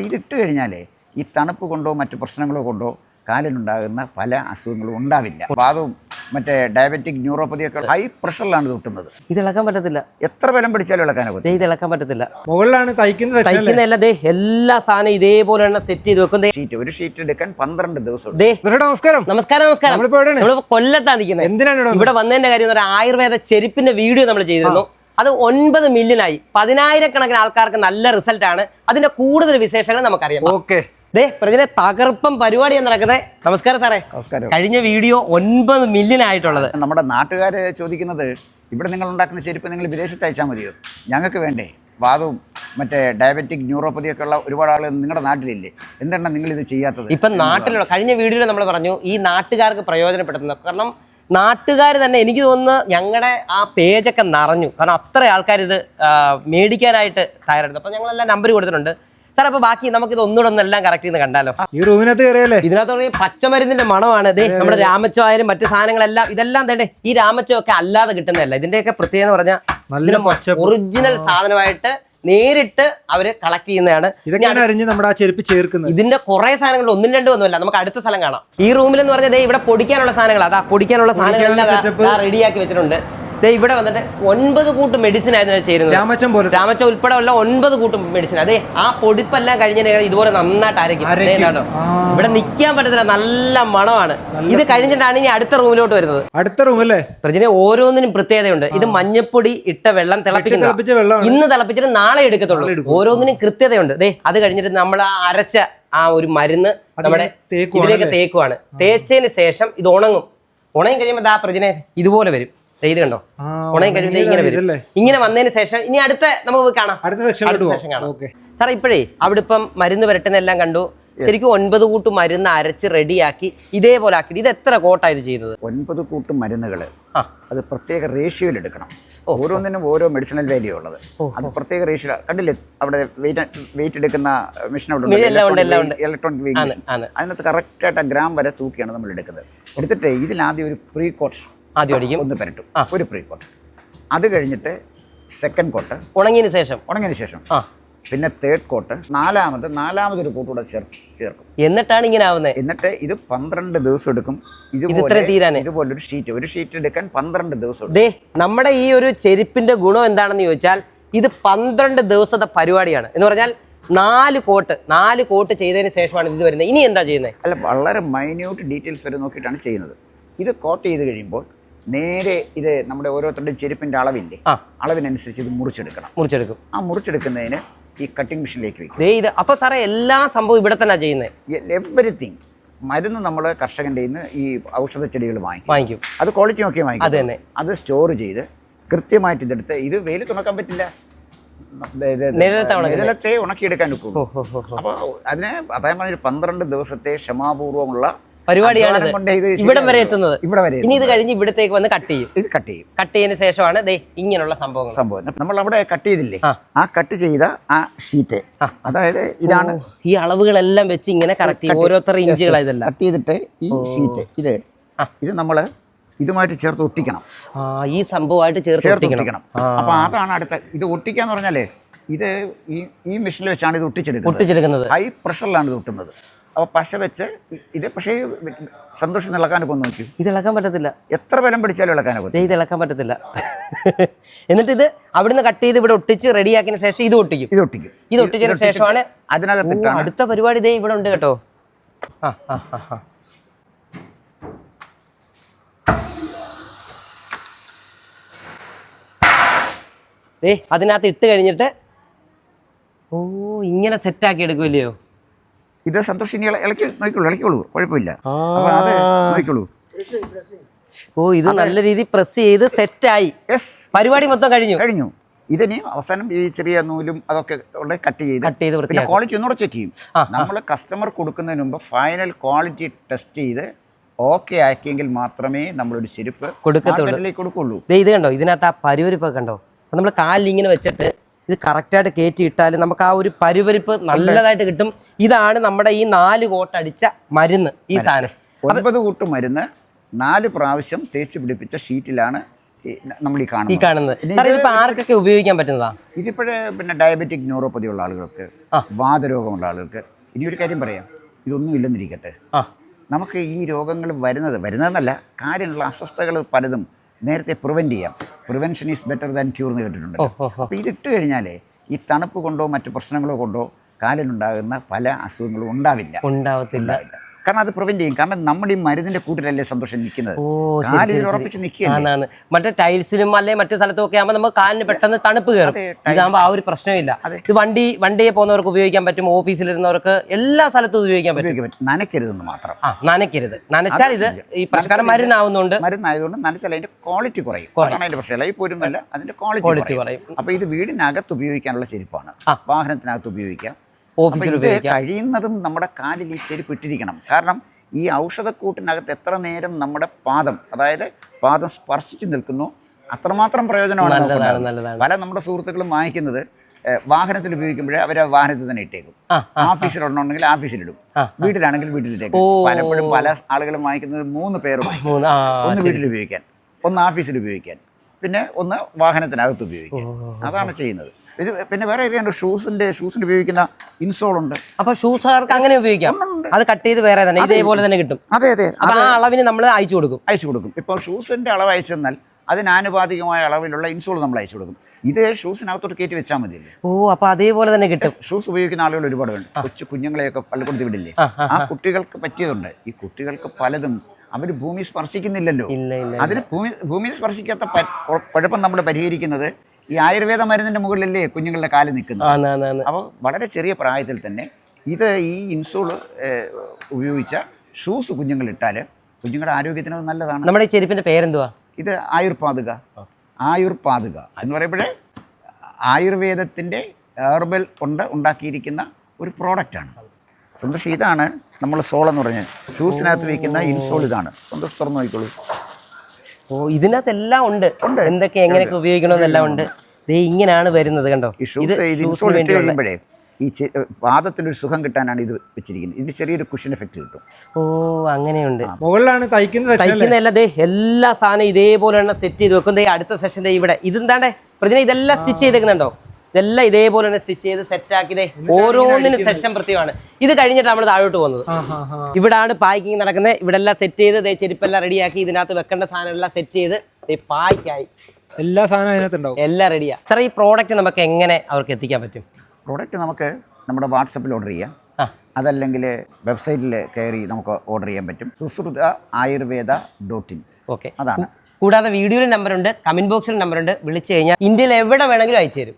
ഇതിട്ട് കഴിഞ്ഞാലേ ഈ തണുപ്പ് കൊണ്ടോ മറ്റു പ്രശ്നങ്ങളോ കൊണ്ടോ കാലിനുണ്ടാകുന്ന പല അസുഖങ്ങളും ഉണ്ടാവില്ല. വാദവും മറ്റേ ഡയബറ്റിക് ന്യൂറോപ്പതിയൊക്കെ ഹൈ പ്രഷറിലാണ് തൊട്ടുന്നത്. ഇത് ഇളക്കാൻ പറ്റത്തില്ല. എത്ര ബലം പിടിച്ചാലും ഇളക്കാനൊക്കെ ഇത് ഇളക്കാൻ പറ്റത്തില്ല. മുകളിലാണ് തയ്ക്കുന്നതല്ല. എല്ലാ സാധനം ഇതേപോലെ സെറ്റ് ചെയ്ത് വെക്കും. ഒരു ഷീറ്റ് എടുക്കാൻ 12 ദിവസം. നമസ്കാരം. നമ്മൾ കൊല്ലത്താണ് നിൽക്കുന്നത്. എന്തിനാണ് ഇവിടെ വന്നതിന്റെ കാര്യം ആയുർവേദ ചെരുപ്പിന്റെ വീഡിയോ നമ്മൾ ചെയ്തിരുന്നു. അത് 9 മില്യനായി. 10,000 ആൾക്കാർക്ക് നല്ല റിസൾട്ട് ആണ്. അതിന്റെ കൂടുതൽ വിശേഷങ്ങൾ നമുക്കറിയാം. പ്രതിനെ തകർപ്പം പരിപാടിയാണ് നടക്കുന്നത്. നമസ്കാരം സാറേ. നമസ്കാരം. കഴിഞ്ഞ വീഡിയോ 9 മില്യൺ ആയിട്ടുള്ളത്. നമ്മുടെ നാട്ടുകാര് ചോദിക്കുന്നത്, ഇവിടെ നിങ്ങൾ ഉണ്ടാക്കുന്ന ചെരുപ്പ് നിങ്ങൾ വിദേശത്ത് അയച്ചാൽ മതിയോ? ഞങ്ങൾക്ക് വേണ്ടേ? വാദവും മറ്റേ ഡയബറ്റിക് ന്യൂറോപ്പതിയൊക്കെ ഉള്ള ഒരുപാട് ആളുകൾ നിങ്ങളുടെ നാട്ടിലില്ലേ? എന്താണ് നിങ്ങൾ ഇത് ചെയ്യാത്തത്? ഇപ്പം നാട്ടിലുള്ള കഴിഞ്ഞ വീഡിയോയിൽ നമ്മൾ പറഞ്ഞു ഈ നാട്ടുകാർക്ക് പ്രയോജനപ്പെടുത്തുന്നത്. കാരണം നാട്ടുകാർ തന്നെ എനിക്ക് തോന്നുന്നു ഞങ്ങളുടെ ആ പേജൊക്കെ നിറഞ്ഞു. കാരണം അത്ര ആൾക്കാർ ഇത് മേടിക്കാനായിട്ട് തയ്യാറെടുത്തു. അപ്പം ഞങ്ങളെല്ലാം നമ്പർ കൊടുത്തിട്ടുണ്ട് സാർ. അപ്പോൾ ബാക്കി നമുക്കിത് ഒന്നുകൂടെ ഒന്നെല്ലാം കറക്റ്റ് ചെയ്യുന്ന കണ്ടാലോ. ഈ റൂമിനകത്ത് കയറിയല്ലേ? ഇതിനകത്ത് പച്ചമരുന്നിന്റെ മണമാണ്. നമ്മുടെ രാമച്ചോ ആയാലും മറ്റു സാധനങ്ങളെല്ലാം ഇതെല്ലാം തന്നെ ഈ രാമച്ചോ ഒക്കെ അല്ലാതെ കിട്ടുന്നതല്ല. ഇതിന്റെയൊക്കെ പ്രത്യേകത എന്ന് പറഞ്ഞാൽ നല്ല ഒറിജിനൽ സാധനമായിട്ട് നേരിട്ട് അവര് കളക്ട് ചെയ്യുന്നതാണ്. നമ്മുടെ ആ ചെരുപ്പ് ചേർക്കുന്നത്. ഇതിന്റെ കുറെ സാധനങ്ങൾ 1, 2 ഒന്നുമല്ല. നമുക്ക് അടുത്ത സ്ഥലം കാണാം. ഈ റൂമിൽ എന്ന് പറഞ്ഞാൽ ഇവിടെ പൊടിക്കാനുള്ള സാധനങ്ങൾ, അതാ പൊടിക്കാനുള്ള സാധനങ്ങളെല്ലാം റെഡിയാക്കി വെച്ചിട്ടുണ്ട്. ഇവിടെ വന്നിട്ട് 9 കൂട്ട് മെഡിസിൻ ആയിരുന്നു ചേരുന്നത്. രാമച്ച ഉൾപ്പെടെ ഉള്ള 9 കൂട്ട് മെഡിസിൻ. അതെ, ആ പൊടിപ്പെല്ലാം കഴിഞ്ഞതിന് ഇതുപോലെ നന്നായിട്ട് അരയ്ക്കും. ഇവിടെ നിൽക്കാൻ പറ്റത്തില്ല, നല്ല മണമാണ്. ഇത് കഴിഞ്ഞിട്ടാണ് ഇനി അടുത്ത റൂമിലോട്ട് വരുന്നത്. അടുത്ത റൂം അല്ലേ? പ്രജിനെ ഓരോന്നിനും പ്രത്യേകതയുണ്ട്. ഇത് മഞ്ഞപ്പൊടി ഇട്ട വെള്ളം തിളപ്പിക്കുന്ന, ഇന്ന് തിളപ്പിച്ചിട്ട് നാളെ എടുക്കത്തുള്ളൂ. ഓരോന്നിനും കൃത്യതയുണ്ട്. അത് കഴിഞ്ഞിട്ട് നമ്മൾ ആ അരച്ച ആ ഒരു മരുന്ന് നമ്മുടെ ഇതിലേക്ക് തേക്കുവാണ്. തേച്ചതിന് ശേഷം ഇത് ഉണങ്ങി കഴിയുമ്പോൾ ആ പ്രജിനെ ഇതുപോലെ വരും. ഇത് കണ്ടോ, ഉണങ്ങി കഴിയുമ്പോൾ ഇങ്ങനെ വരും. ഇങ്ങനെ വന്നതിന് ശേഷം ഇനി അടുത്ത നമുക്ക് കാണാം. അടുത്ത സെക്ഷൻ കാണാം. സാർ ഇപ്പോഴേ അവിടെ ഇപ്പം മരുന്ന് പുരട്ടുന്നെല്ലാം കണ്ടു. ശരിക്കും 9 കൂട്ട് മരുന്ന് അരച്ച് റെഡിയാക്കി ഇതേപോലെ ആക്കി. ഇത് എത്ര കോട്ടാണ് ഇത് ചെയ്യുന്നത്? 9 കൂട്ട് മരുന്നുകൾ അത് പ്രത്യേക റേഷ്യോയിൽ എടുക്കണം. ഓരോന്നിനും ഓരോ മെഡിസിനൽ വാല്യൂ ഉള്ളത്. അത് പ്രത്യേക റേഷ്യോ കണ്ടില്ലേ? അവിടെ വെയിറ്റ് എടുക്കുന്ന മെഷീൻ അവിടെ ഇലക്ട്രോണിക് വെയിറ്റ് മെഷീൻ. അതിനകത്ത് കറക്റ്റായിട്ട് ആ ഗ്രാം വരെ തൂക്കിയാണ് നമ്മൾ എടുക്കുന്നത്. എടുത്തിട്ട് ഇതിലാദ്യം ഒരു പ്രീ കോട്ട് ആദ്യം അടിക്കും, ഒന്ന് പെരട്ടും, ഒരു പ്രീ കോട്ട്. അത് കഴിഞ്ഞിട്ട് സെക്കൻഡ് കോട്ട് ഉണങ്ങിയതിന് ശേഷം പിന്നെ തേർഡ് കോട്ട്, നാലാമതൊരു കൂട്ടുകൂടെ ചേർക്കും. എന്നിട്ടാണ് ഇങ്ങനെ ആവുന്നത്. എന്നിട്ട് ഇത് 12 ദിവസം എടുക്കും. ഇതുപോലൊരു ഒരു ഷീറ്റ് എടുക്കാൻ 12 ദിവസം. നമ്മുടെ ഈ ഒരു ചെരുപ്പിന്റെ ഗുണം എന്താണെന്ന് ചോദിച്ചാൽ ഇത് 12 ദിവസത്തെ പരിപാടിയാണ്. എന്ന് പറഞ്ഞാൽ 4 കോട്ട് ചെയ്തതിന് ശേഷമാണ് ഇത് വരുന്നത്. ഇനി എന്താ ചെയ്യുന്നത്? അല്ല, വളരെ മൈന്യൂട്ട് ഡീറ്റെയിൽസ് വരെ നോക്കിയിട്ടാണ് ചെയ്യുന്നത്. ഇത് കോട്ട് ചെയ്ത് കഴിയുമ്പോൾ നേരെ ഇത് നമ്മുടെ ഓരോരുത്തരുടെയും ചെരുപ്പിന്റെ അളവില്ലേ, അളവിനനുസരിച്ച് ഇത് മുറിച്ചെടുക്കും. ആ മുറിച്ചെടുക്കുന്നതിന് ഈ കട്ടിംഗ് മെഷീനിലേക്ക് വെക്കും. അപ്പൊ സാറേ എല്ലാ സംഭവം ഇവിടെ തന്നെ ചെയ്യുന്നത്. എവരിത്തിങ്. മരുന്ന് നമ്മൾ കർഷകന്റെ ഈ ഔഷധ ചെടികൾ വാങ്ങിക്കും. അത് ക്വാളിറ്റി നോക്കി വാങ്ങിക്കും. അത് സ്റ്റോർ ചെയ്ത് കൃത്യമായിട്ട് ഇതെടുത്ത് ഇത് വെയിൽ തുണക്കാൻ പറ്റില്ല, നിഴലത്തെ ഉണക്കിയെടുക്കാൻ ഒക്കുള്ളൂ. അപ്പോൾ അതിന് അതായത് 12 ദിവസത്തെ ക്ഷമാപൂർവമുള്ള പരിപാടിയാണ് ഇവിടം വരെ എത്തുന്നത്. ഇനി ഇത് കഴിഞ്ഞ് ഇവിടത്തേക്ക് വന്ന് കട്ട് ചെയ്തതിന് ശേഷമാണ് ഇങ്ങനെയുള്ള സംഭവം നമ്മൾ അവിടെ കട്ട് ചെയ്തില്ലേ, ആ കട്ട് ചെയ്ത ആ ഷീറ്റ്, അതായത് ഇതാണ്. ഈ അളവുകളെല്ലാം വെച്ച് ഇങ്ങനെ കറക്റ്റ് ഓരോരുത്തർ ഇഞ്ചുകളായതല്ല കട്ട് ചെയ്തിട്ട് ഈ ഷീറ്റ് ഇത് നമ്മൾ ഇതുമായിട്ട് ചേർത്ത് ഒട്ടിക്കണം. ഈ സംഭവമായിട്ട് ചേർത്ത് ഒട്ടിക്കണം. അപ്പൊ അതാണ് അടുത്ത. ഇത് ഒട്ടിക്കാന്ന് പറഞ്ഞാലേ ഇത് ഈ മെഷീനിൽ വെച്ചാണ് ഇത് ഒട്ടിച്ചെടുക്കുന്നത്. ഹൈ പ്രഷറിലാണ് ഇത് ഒട്ടുന്നത്. അപ്പോൾ പശ വെച്ച് ഇത്, പക്ഷേ സന്തോഷം ഇളക്കാനൊക്കെ ഒന്ന് നോക്കി. ഇത് ഇളക്കാൻ പറ്റത്തില്ല. എത്ര ബലം പിടിച്ചാലും ഇളക്കാനൊക്കെ ഇത് ഇളക്കാൻ പറ്റത്തില്ല. എന്നിട്ട് ഇത് അവിടുന്ന് കട്ട് ചെയ്ത് ഇവിടെ ഒട്ടിച്ച് റെഡിയാക്കിയതിന് ശേഷം ഇത് ഒട്ടിച്ചതിന് ശേഷമാണ് അതിനകത്ത് അടുത്ത പരിപാടി. ഇതേ ഇവിടെ ഉണ്ട് കേട്ടോ. അതിനകത്ത് ഇട്ട് കഴിഞ്ഞിട്ട് ഇങ്ങനെ സെറ്റാക്കി എടുക്കുമല്ലയോ? ഇത് സന്തോഷം ഇനി ഇളക്കിക്കോളൂ, കുഴപ്പമില്ല. ഇത് നല്ല രീതിയിൽ പ്രസ് ചെയ്ത് സെറ്റായി. പരിപാടി മൊത്തം കഴിഞ്ഞു. ഇതിന് അവസാനം ഈ ചെറിയ നൂലും അതൊക്കെ കട്ട് ചെയ്ത് ക്വാളിറ്റി ഒന്നുകൂടെ ചെക്ക് ചെയ്യും. നമ്മൾ കസ്റ്റമർ കൊടുക്കുന്നതിന് മുമ്പ് ഫൈനൽ ക്വാളിറ്റി ടെസ്റ്റ് ചെയ്ത് ഓക്കെ ആക്കിയെങ്കിൽ മാത്രമേ നമ്മളൊരു ചെരുപ്പ് കൊടുക്കുള്ളൂ. ഇത് കണ്ടോ, ഇതിനകത്ത് ആ പരുവരിപ്പൊക്കെ കണ്ടോ? നമ്മൾ കാലിൽ ഇങ്ങനെ വെച്ചിട്ട് ഇത് കറക്റ്റായിട്ട് കയറ്റി ഇട്ടാൽ നമുക്ക് ആ ഒരു പരുവരിപ്പ് നല്ലതായിട്ട് കിട്ടും. ഇതാണ് നമ്മുടെ ഈ 4 കോട്ട് അടിച്ച മരുന്ന്. ഈ സാധനം 9 കൂട്ട് മരുന്ന് 4 പ്രാവശ്യം തേച്ച് പിടിപ്പിച്ച ഷീറ്റിലാണ് നമ്മൾ ഈ ഈ കാണുന്നത്. സാർ ഇതിപ്പോ ആർക്കൊക്കെ ഉപയോഗിക്കാൻ പറ്റുന്നതാ? ഇതിപ്പോഴേ പിന്നെ ഡയബറ്റിക് ന്യൂറോപ്പതി ഉള്ള ആളുകൾക്ക്, വാതരോഗമുള്ള ആളുകൾക്ക്. ഇനി ഒരു കാര്യം പറയാം, ഇതൊന്നും ഇല്ലെന്നിരിക്കട്ടെ, നമുക്ക് ഈ രോഗങ്ങൾ വരുന്നതെന്നല്ല, കാര്യമുള്ള അസ്വസ്ഥതകൾ പലതും നേരത്തെ പ്രിവെൻറ്റ് ചെയ്യാം. Prevention is better than cure എന്ന് കേട്ടിട്ടുണ്ട്. അപ്പോൾ ഇതിട്ട് കഴിഞ്ഞാൽ ഈ തണുപ്പ് കൊണ്ടോ മറ്റു പ്രശ്നങ്ങളോ കൊണ്ടോ കാലിനുണ്ടാകുന്ന പല അസുഖങ്ങളും ഉണ്ടാവില്ല. കാരണം അത് പ്രിവെന്റ് ചെയ്യും. കാരണം നമ്മുടെ ഈ മരുന്നിന്റെ കൂട്ടിലല്ലേ സന്തോഷം നിൽക്കുന്നത്. കാലിൽ ഉറപ്പിച്ച് നിൽക്കുകയാണ്. മറ്റേ ടൈൽസിലും അല്ലെ മറ്റു സ്ഥലത്തും ഒക്കെ ആകുമ്പോൾ നമുക്ക് കാലിന് പെട്ടെന്ന് തണുപ്പ് കയറും. ഇതാകുമ്പോൾ ആ ഒരു പ്രശ്നമില്ല. ഇത് വണ്ടിയെ പോകുന്നവർക്ക് ഉപയോഗിക്കാൻ പറ്റും, ഓഫീസിലിരുന്നവർക്ക് എല്ലാ സ്ഥലത്തും ഉപയോഗിക്കാൻ പറ്റും. നനയ്ക്കരുതെന്ന് മാത്രം. നനയ്ക്കരുത്. നനച്ചാൽ ഇത് ഈ പ്രശ്നം മരുന്നായതുകൊണ്ട് നനച്ചാൽ അതിന്റെ ക്വാളിറ്റി കുറയും. അതാണ് അതിന്റെ പ്രശ്നമല്ല, ഈ പോരുമല്ല, അതിന്റെ ക്വാളിറ്റി കുറയും. അപ്പൊ ഇത് വീടിനകത്ത് ഉപയോഗിക്കാനുള്ള ചെരുപ്പാണ്, വാഹനത്തിനകത്ത് ഉപയോഗിക്കാം, ഓഫീസിൽ കഴിയുന്നതും നമ്മുടെ കാലിൽ ഈ ചെരുപ്പ് ഇട്ടിരിക്കണം. കാരണം ഈ ഔഷധക്കൂട്ടിനകത്ത് എത്ര നേരം നമ്മുടെ പാദം സ്പർശിച്ച് നിൽക്കുന്നു അത്രമാത്രം പ്രയോജനമാണ്. പല നമ്മുടെ സുഹൃത്തുക്കളും വാങ്ങിക്കുന്നത് വാഹനത്തിൽ ഉപയോഗിക്കുമ്പോഴേ അവർ വാഹനത്തിൽ തന്നെ ഇട്ടേക്കും. ഓഫീസിലുണ്ടെങ്കിൽ ഓഫീസിലിടും, വീട്ടിലാണെങ്കിൽ വീട്ടിലിട്ടേക്കും. പലപ്പോഴും പല ആളുകളും വാങ്ങിക്കുന്നത് 3 പേരുമായി, ഒന്ന് വീട്ടിൽ ഉപയോഗിക്കാൻ, ഒന്ന് ഓഫീസിൽ ഉപയോഗിക്കാൻ, പിന്നെ ഒന്ന് വാഹനത്തിനകത്ത് ഉപയോഗിക്കാൻ. അതാണ് ചെയ്യുന്നത്. ഇത് പിന്നെ വേറെ ഏരിയ ഷൂസിന്റെ ഉപയോഗിക്കുന്ന ഇൻസോൾ ഉണ്ട്. അപ്പൊ ഷൂസുകാർക്ക് അങ്ങനെ ഉപയോഗിക്കാം. അത് കട്ട് ചെയ്ത് വേറെ തന്നെ ഇതേപോലെ തന്നെ കിട്ടും. അതെ. അപ്പൊ ആ അളവിന് നമ്മൾ അയച്ചു കൊടുക്കും. ഇപ്പോൾ ഷൂസിന്റെ അളവ് അയച്ചു തന്നാൽ അതിനാനുപാതികമായ അളവിലുള്ള ഇൻസോൾ നമ്മൾ അയച്ചു കൊടുക്കും. ഇത് ഷൂസിനകത്തോട്ട് കയറ്റി വെച്ചാൽ മതി. അപ്പൊ അതേപോലെ തന്നെ കിട്ടും. ഷൂസ് ഉപയോഗിക്കുന്ന ആളുകൾ ഒരുപാട് ഉണ്ട്. കുഞ്ഞുങ്ങളെയൊക്കെ പള്ളിക്കൂടത്തിൽ വിടില്ലേ, ആ കുട്ടികൾക്ക് പറ്റിയതുണ്ട്. ഈ കുട്ടികൾക്ക് പലതും അവർ ഭൂമി സ്പർശിക്കുന്നില്ലല്ലോ. അതിന് ഭൂമി സ്പർശിക്കാത്ത കുഴപ്പം നമ്മൾ പരിഹരിക്കുന്നത് ഈ ആയുർവേദ മരുന്നിന്റെ മുകളിലല്ലേ കുഞ്ഞുങ്ങളുടെ കാല് നിൽക്കുന്നത്. അപ്പോൾ വളരെ ചെറിയ പ്രായത്തിൽ തന്നെ ഈ ഇൻസോൾ ഉപയോഗിച്ച ഷൂസ് കുഞ്ഞുങ്ങൾ ഇട്ടാൽ കുഞ്ഞുങ്ങളുടെ ആരോഗ്യത്തിന് നല്ലതാണ്. നമ്മുടെ ഈ ചെരുപ്പിന്റെ പേരെന്തുവാ? ഇത് ആയുർപാതുക എന്ന് പറയുമ്പോഴേ ആയുർവേദത്തിന്റെ ഹെർബൽ കൊണ്ട് ഉണ്ടാക്കിയിരിക്കുന്ന ഒരു പ്രോഡക്റ്റാണ്. സന്തോഷ്, ഇതാണ് നമ്മൾ സോൾ എന്ന് പറഞ്ഞാൽ ഷൂസിനകത്ത് വയ്ക്കുന്ന ഇൻസോൾ. ഇതാണ്. സന്തോഷ് തുറന്നു നോക്കിക്കോളൂ. ഇതിനകത്ത് എല്ലാം ഉണ്ട്. എന്തൊക്കെ എങ്ങനെയൊക്കെ ഉപയോഗിക്കണമെന്നെല്ലാം ഉണ്ട്. ഇങ്ങനെയാണ് വരുന്നത്, കണ്ടോ? കഴിയുമ്പോഴേ ഈ പാദത്തിനൊരു സുഖം കിട്ടാനാണ് ഇത് വെച്ചിരിക്കുന്നത്. ഇതിന് ചെറിയൊരു കുഷൻ എഫക്റ്റ് കിട്ടും. അങ്ങനെയുണ്ട്. മുകളിലാണ് തയ്ക്കുന്നതല്ല. എല്ലാ സാധനം ഇതേപോലെ സെറ്റ് ചെയ്ത് വെക്കും. അടുത്ത സെഷൻ ഇവിടെ ഇതെന്താണ്ടേ പ്രതിനെ ഇതെല്ലാം സ്റ്റിച്ച് ചെയ്തേക്കുന്നുണ്ടോ? ഇതെല്ലാം ഇതേപോലെ തന്നെ സ്റ്റിച്ച് ചെയ്ത് സെറ്റാക്കിയതേ. ഓരോന്നിനും സെഷൻ പ്രത്യേകമാണ്. ഇത് കഴിഞ്ഞിട്ട് നമ്മൾ താഴോട്ട് പോകുന്നത്. ഇവിടാണ് പാക്കിങ് നടക്കുന്നത്. ഇവിടെ എല്ലാം സെറ്റ് ചെയ്ത് ചെരുപ്പെല്ലാം റെഡിയാക്കി ഇതിനകത്ത് വെക്കേണ്ട സാധനം എല്ലാം സെറ്റ് ചെയ്ത് പായ്ക്കായി എല്ലാ സാധനവും അതിനകത്തുണ്ടാവും. എല്ലാം റെഡിയാ. സാർ, ഈ പ്രോഡക്റ്റ് നമുക്ക് എങ്ങനെ അവർക്ക് എത്തിക്കാൻ പറ്റും? പ്രോഡക്റ്റ് നമുക്ക് നമ്മുടെ വാട്സപ്പിൽ ഓർഡർ ചെയ്യാം, അതല്ലെങ്കിൽ വെബ്സൈറ്റിൽ കയറി നമുക്ക് ഓർഡർ ചെയ്യാൻ പറ്റും. sushrutayurveda.in. ഓക്കെ, അതാണ്. കൂടാതെ വീഡിയോയിൽ നമ്പറുണ്ട്, കമന്റ് ബോക്സിൽ നമ്പറുണ്ട്. വിളിച്ചു കഴിഞ്ഞാൽ ഇന്ത്യയിൽ എവിടെ വേണമെങ്കിലും അയച്ചു തരും.